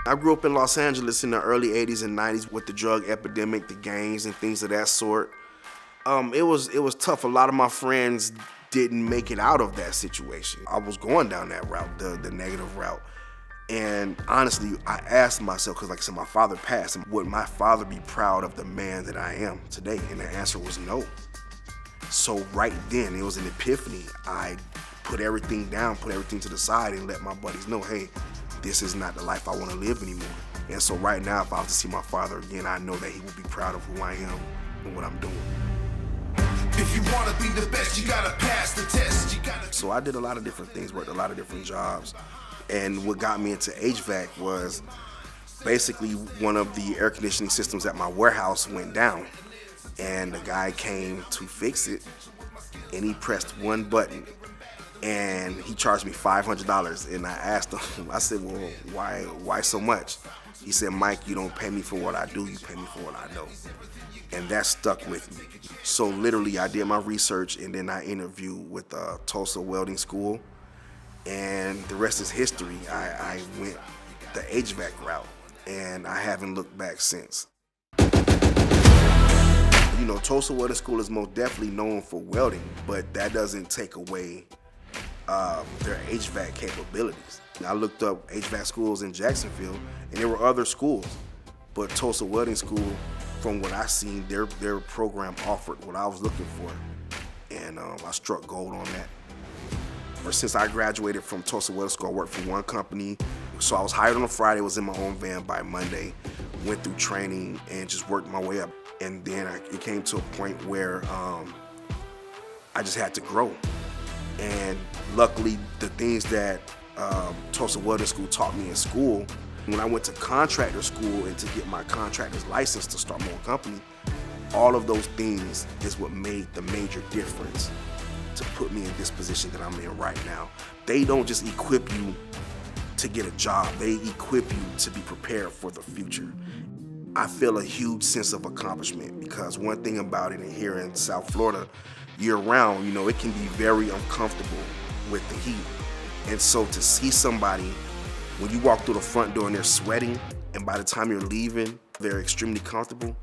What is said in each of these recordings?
I grew up in Los Angeles in the early 80s and 90s with the drug epidemic, the gangs and things of that sort. It was tough. A lot of my friends didn't make it out of that situation. I was going down that route, the negative route. And honestly, I asked myself, because like I said, my father passed, would my father be proud of the man that I am today? And the answer was no. So right then, it was an epiphany. I put everything down, put everything to the side, and let my buddies know, hey, this is not the life I want to live anymore. And so right now, if I was to see my father again, I know that he would be proud of who I am and what I'm doing. If you want to be the best, you gotta pass the test. So I did a lot of different things, worked a lot of different jobs. And what got me into HVAC was basically one of the air conditioning systems at my warehouse went down. And the guy came to fix it, and he pressed one button, and he charged me $500. And I asked him, I said, well, why so much? He said, Mike, you don't pay me for what I do, you pay me for what I know. And that stuck with me. So literally, I did my research, and then I interviewed with Tulsa Welding School, and the rest is history. I went the HVAC route, and I haven't looked back since. You know, Tulsa Welding School is most definitely known for welding, but that doesn't take away their HVAC capabilities. I looked up HVAC schools in Jacksonville, and there were other schools, but Tulsa Welding School, from what I seen, their program offered what I was looking for, and I struck gold on that. Ever since I graduated from Tulsa Welding School, I worked for one company. So I was hired on a Friday, was in my own van by Monday, went through training and just worked my way up. And then it came to a point where I just had to grow. And luckily, the things that Tulsa Welding School taught me in school, when I went to contractor school and to get my contractor's license to start my own company, all of those things is what made the major difference to put me in this position that I'm in right now. They don't just equip you to get a job, they equip you to be prepared for the future. I feel a huge sense of accomplishment because one thing about it here in South Florida, year round, you know, it can be very uncomfortable with the heat. And so to see somebody, when you walk through the front door and they're sweating, and by the time you're leaving, they're extremely comfortable,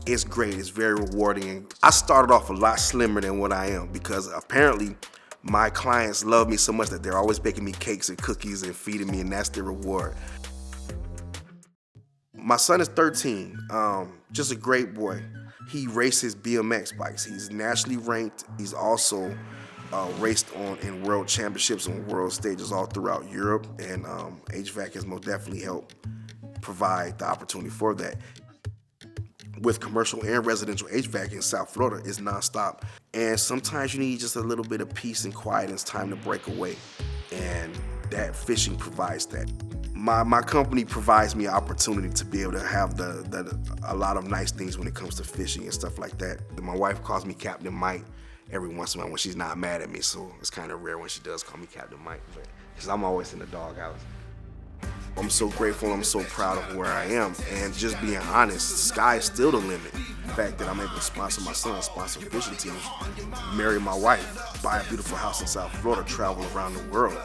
it's great, it's very rewarding. And I started off a lot slimmer than what I am because apparently my clients love me so much that they're always baking me cakes and cookies and feeding me, and that's their reward. My son is 13, just a great boy. He races BMX bikes. He's nationally ranked. He's also raced in world championships and world stages all throughout Europe, and HVAC has most definitely helped provide the opportunity for that. With commercial and residential HVAC in South Florida, it's nonstop. And sometimes you need just a little bit of peace and quiet, and it's time to break away. And that fishing provides that. My company provides me an opportunity to be able to have a lot of nice things when it comes to fishing and stuff like that. My wife calls me Captain Mike every once in a while when she's not mad at me, so it's kind of rare when she does call me Captain Mike, because I'm always in the doghouse. I'm so grateful, I'm so proud of where I am, and just being honest, the sky is still the limit. The fact that I'm able to sponsor my son, sponsor fishing teams, marry my wife, buy a beautiful house in South Florida, travel around the world,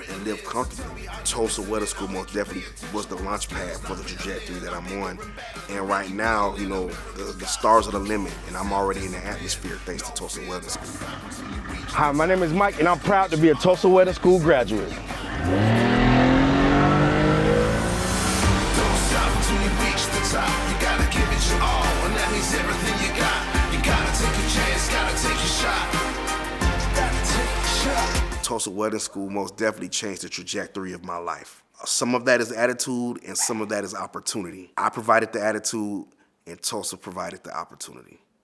and live comfortably. Tulsa Welding School most definitely was the launch pad for the trajectory that I'm on. And right now, you know, the stars are the limit, and I'm already in the atmosphere thanks to Tulsa Welding School. Hi, my name is Mike, and I'm proud to be a Tulsa Welding School graduate. You gotta give it your all, and that means everything you got. You gotta take a chance, gotta take a shot. Gotta take a shot. Tulsa Welding School most definitely changed the trajectory of my life. Some of that is attitude, and some of that is opportunity. I provided the attitude, and Tulsa provided the opportunity.